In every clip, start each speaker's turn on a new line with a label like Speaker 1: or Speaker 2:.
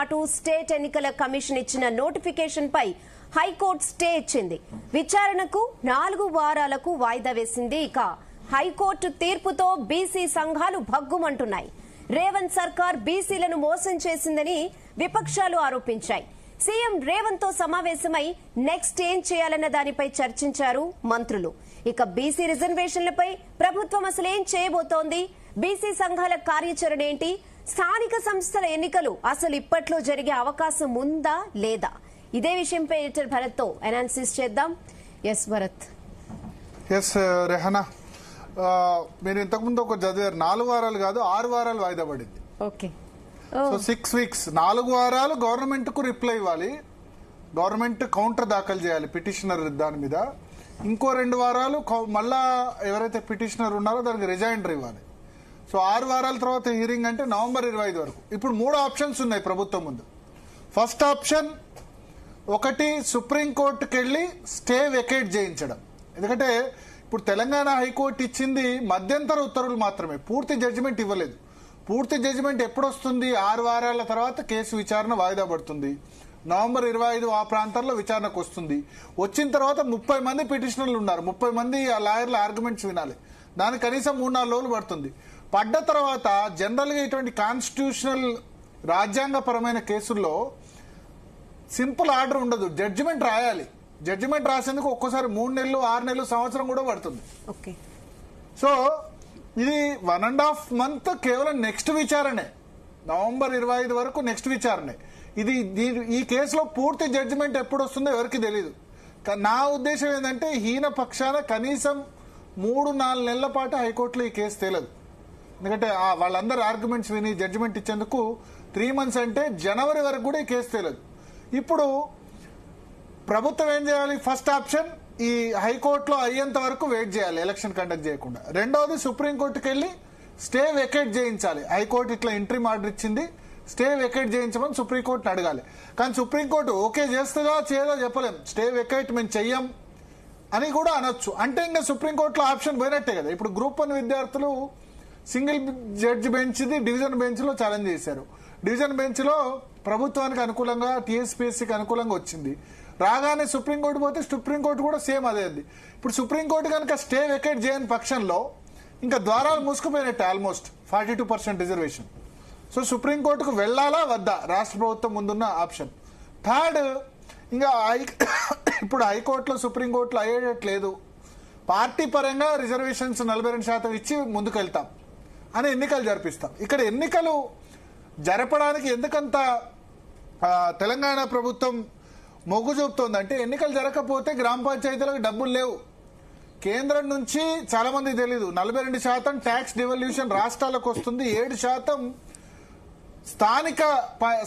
Speaker 1: అటు స్టేట్ ఎన్నికల కమిషన్ ఇచ్చిన నోటిఫికేషన్ పై హైకోర్టు స్టే ఇచ్చింది. విచారణకు 4 వారాలకు వాయిదా వేసింది. ఇక హైకోర్టు తీర్పుతో బీసీ సంఘాలు భగ్గుమంటున్నాయి. రేవంత్ సర్కార్ బీసీలను మోసం చేసిందని విపక్షాలు ఆరోపించాయి. సీఎం రేవంత్ తో సమావేశమై నెక్స్ట్ ఏం చేయాలన్న దానిపై చర్చించారు మంత్రులు. ఇక బీసీ రిజర్వేషన్లపై ప్రభుత్వం అసలేం చేయబోతోంది, బీసీ సంఘాల కార్యాచరణ ఏంటి, స్థానిక సంస్థల ఎన్నికలు అసలు ఇప్పట్లో జరిగే అవకాశం ఉందా లేదా, ఇదే విషయంపై ఎడిటర్ భరత్ తో అనాలిసిస్ చేద్దాం. ఎస్ భరత్.
Speaker 2: ఎస్ రెహనా, మీరు ఇంతకుముందు ఒక చదివారు 4 వారాలు కాదు 6 వారాలు వాయిదా పడింది.
Speaker 1: ఓకే,
Speaker 2: సో 6 వీక్స్ 4 వారాలు గవర్నమెంట్ కు రిప్లై ఇవ్వాలి, గవర్నమెంట్ కౌంటర్ దాఖలు చేయాలి పిటిషనర్ దాని మీద. ఇంకో 2 వారాలు మళ్ళా ఎవరైతే పిటిషనర్ ఉన్నారో దానికి రిజైండర్ ఇవ్వాలి. సో 6 వారాల తర్వాత హియరింగ్ అంటే నవంబర్ 25 వరకు. ఇప్పుడు 3 ఆప్షన్స్ ఉన్నాయి ప్రభుత్వం ముందు. ఫస్ట్ ఆప్షన్ ఒకటి, సుప్రీంకోర్టుకి వెళ్లి స్టే వెకేట్ చేయించడం. ఎందుకంటే ఇప్పుడు తెలంగాణ హైకోర్టు ఇచ్చింది మధ్యంతర ఉత్తర్వులు మాత్రమే, పూర్తి జడ్జిమెంట్ ఇవ్వలేదు. పూర్తి జడ్జిమెంట్ ఎప్పుడు వస్తుంది? 6 వారాల తర్వాత కేసు విచారణ వాయిదా పడుతుంది. నవంబర్ 25 ఆ ప్రాంతాల్లో విచారణకు వస్తుంది. వచ్చిన తర్వాత 30 మంది పిటిషనర్లు ఉన్నారు, 30 మంది ఆ లాయర్ల ఆర్గ్యుమెంట్స్ వినాలి. దానికి కనీసం 3-4 రోజులు పడుతుంది. పడ్డ తర్వాత జనరల్ గా ఇటువంటి కాన్స్టిట్యూషనల్ రాజ్యాంగపరమైన కేసుల్లో సింపుల్ ఆర్డర్ ఉండదు, జడ్జిమెంట్ రాయాలి. జడ్జిమెంట్ రాసేందుకు ఒక్కోసారి 3 నెలలు 6 నెలలు సంవత్సరం కూడా పడుతుంది.
Speaker 1: ఓకే,
Speaker 2: సో ఇది 1.5 మంత్ కేవలం నెక్స్ట్ విచారణే, నవంబర్ 25 వరకు నెక్స్ట్ విచారణే. ఇది ఈ కేసులో పూర్తి జడ్జిమెంట్ ఎప్పుడు వస్తుందో ఎవరికి తెలియదు. నా ఉద్దేశం ఏంటంటే హీన పక్షాన కనీసం 3-4 నెలల పాటు హైకోర్టులో ఈ కేసు తేలదు. ఎందుకంటే వాళ్ళందరూ ఆర్గ్యుమెంట్స్ విని జడ్జిమెంట్ ఇచ్చేందుకు 3 మంత్స్ అంటే జనవరి వరకు కూడా ఈ కేసు తేలదు. ఇప్పుడు ప్రభుత్వం ఏం చేయాలి? ఫస్ట్ ఆప్షన్ ఈ హైకోర్టులో అయ్యేంత వరకు వెయిట్ చేయాలి, ఎలక్షన్ కండక్ట్ చేయకుండా. రెండవది సుప్రీంకోర్టుకి వెళ్లి స్టే వెకేట్ చేయించాలి. హైకోర్టు ఇట్లా ఇంట్రీమ్ ఆర్డర్ ఇచ్చింది, స్టే వెకేట్ చేయించమని సుప్రీంకోర్టుని అడగాలి. కానీ సుప్రీంకోర్టు ఓకే చేస్తుందా చేయదో చెప్పలేం. స్టే వెకేట్ మేము చెయ్యం అని కూడా అనొచ్చు. అంటే ఇంకా సుప్రీంకోర్టులో ఆప్షన్ పోయినట్టే కదా. ఇప్పుడు గ్రూప్ 1 విద్యార్థులు single judge bench the division bench లో ఛాలెంజ్ చేశారు. డివిజన్ బెంచ్ లో ప్రభుత్వానికి అనుకూలంగా టీఎస్పీఎస్సీకి అనుకూలంగా వచ్చింది. రాగానే సుప్రీంకోర్టు పోతే సుప్రీంకోర్టు కూడా సేమ్ అదే ఉంది. ఇప్పుడు సుప్రీంకోర్టు కనుక స్టే వెకేట్ చేయని పక్షంలో ఇంకా ద్వారాలు మూసుకుపోయినట్టే, ఆల్మోస్ట్ 42% రిజర్వేషన్. సో సుప్రీంకోర్టుకు వెళ్లాలా వద్దా రాష్ట్ర ప్రభుత్వం ముందున్న ఆప్షన్. థర్డ్, ఇంకా ఇప్పుడు హైకోర్టులో సుప్రీంకోర్టులో అయ్యేటట్లేదు, పార్టీ పరంగా రిజర్వేషన్స్ 42% ఇచ్చి ముందుకెళ్తాం అని ఎన్నికలు జరిపిస్తాం. ఇక్కడ ఎన్నికలు జరపడానికి ఎందుకంత తెలంగాణ ప్రభుత్వం మొగ్గు చూపుతోందంటే, ఎన్నికలు జరగకపోతే గ్రామ పంచాయతీలకు డబ్బులు లేవు. కేంద్రం నుంచి చాలా మంది తెలీదు, 42% ట్యాక్స్ డివల్యూషన్ రాష్ట్రాలకు వస్తుంది, 7%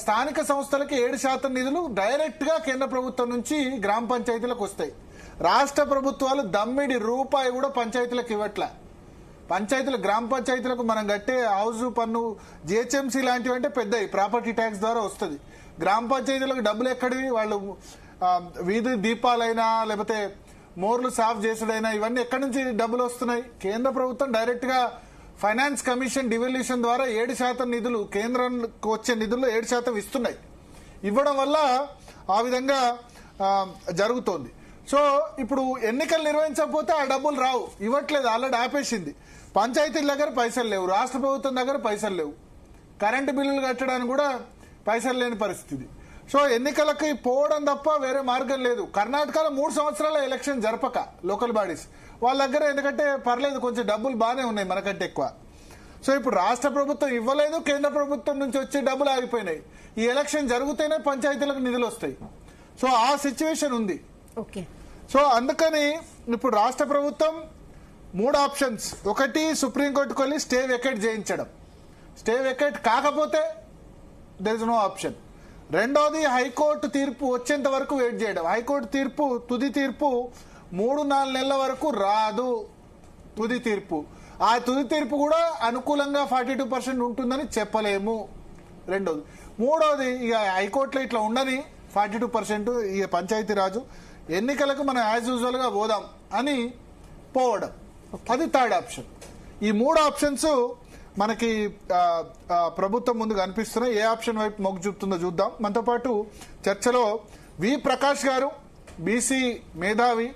Speaker 2: స్థానిక సంస్థలకి 7% నిధులు డైరెక్ట్ గా కేంద్ర ప్రభుత్వం నుంచి గ్రామ పంచాయతీలకు వస్తాయి. రాష్ట్ర ప్రభుత్వాలు దమ్మిడి రూపాయి కూడా పంచాయతీలకు ఇవ్వట్లే. పంచాయతీలు గ్రామ పంచాయతీలకు మనం కట్టే హౌస్ పన్ను, జిహెచ్ఎంసీ లాంటివి అంటే పెద్దవి, ప్రాపర్టీ ట్యాక్స్ ద్వారా వస్తుంది. గ్రామ పంచాయతీలకు డబ్బులు ఎక్కడివి? వాళ్ళు వీధి దీపాలైనా లేకపోతే మోర్లు సాఫ్ చేసుడైనా ఇవన్నీ ఎక్కడి నుంచి డబ్బులు వస్తున్నాయి? కేంద్ర ప్రభుత్వం డైరెక్ట్ గా ఫైనాన్స్ కమిషన్ డివల్యూషన్ ద్వారా 7% నిధులు, కేంద్రానికి వచ్చే నిధుల్లో 7% ఇస్తున్నాయి. ఇవ్వడం వల్ల ఆ విధంగా జరుగుతోంది. సో ఇప్పుడు ఎన్నికలు నిర్వహించకపోతే ఆ డబ్బులు రావు, ఇవ్వట్లేదు, ఆల్రెడీ ఆపేసింది. పంచాయతీల దగ్గర పైసలు లేవు, రాష్ట్ర ప్రభుత్వం దగ్గర పైసలు లేవు, కరెంటు బిల్లులు కట్టడానికి కూడా పైసలు లేని పరిస్థితి. సో ఎన్నికలకి పోవడం తప్ప వేరే మార్గం లేదు. కర్ణాటకలో 3 సంవత్సరాల ఎలక్షన్ జరపక లోకల్ బాడీస్ వాళ్ళ దగ్గర, ఎందుకంటే పర్లేదు కొంచెం డబ్బులు బాగానే ఉన్నాయి మనకంటే ఎక్కువ. సో ఇప్పుడు రాష్ట్ర ప్రభుత్వం ఇవ్వలేదు, కేంద్ర ప్రభుత్వం నుంచి వచ్చే డబ్బులు ఆగిపోయినాయి. ఈ ఎలక్షన్ జరిగితేనే పంచాయతీలకు నిధులు వస్తాయి. సో ఆ సిచ్యువేషన్ ఉంది. సో అందుకని ఇప్పుడు రాష్ట్ర ప్రభుత్వం 3 ఆప్షన్స్. ఒకటి, సుప్రీంకోర్టుకు వెళ్ళి స్టే వెకేట్ చేయించడం. స్టే వెకేట్ కాకపోతే దేర్ ఇస్ నో ఆప్షన్. రెండోది, హైకోర్టు తీర్పు వచ్చేంత వరకు వెయిట్ చేయడం. హైకోర్టు తీర్పు, తుది తీర్పు 3-4 నెలల వరకు రాదు. తుది తీర్పు, ఆ తుది తీర్పు కూడా అనుకూలంగా 42% ఉంటుందని చెప్పలేము. రెండోది. మూడోది, ఇక హైకోర్టులో ఇట్లా ఉండని 42% ఇక పంచాయతీ రాజు ఎన్నికలకు మనం యాజ్ యూజువల్ గా పోదాం అని పోవడం, అది థర్డ్ ఆప్షన్. ఈ 3 ఆప్షన్స్ మనకి ప్రభుత్వం ముందు కనిపిస్తున్నాయి. ఏ ఆప్షన్ వైపు మొగ్గు చూపుతుందో చూద్దాం. మనతో పాటు చర్చలో వి ప్రకాష్ గారు, బీసీ మేధావి,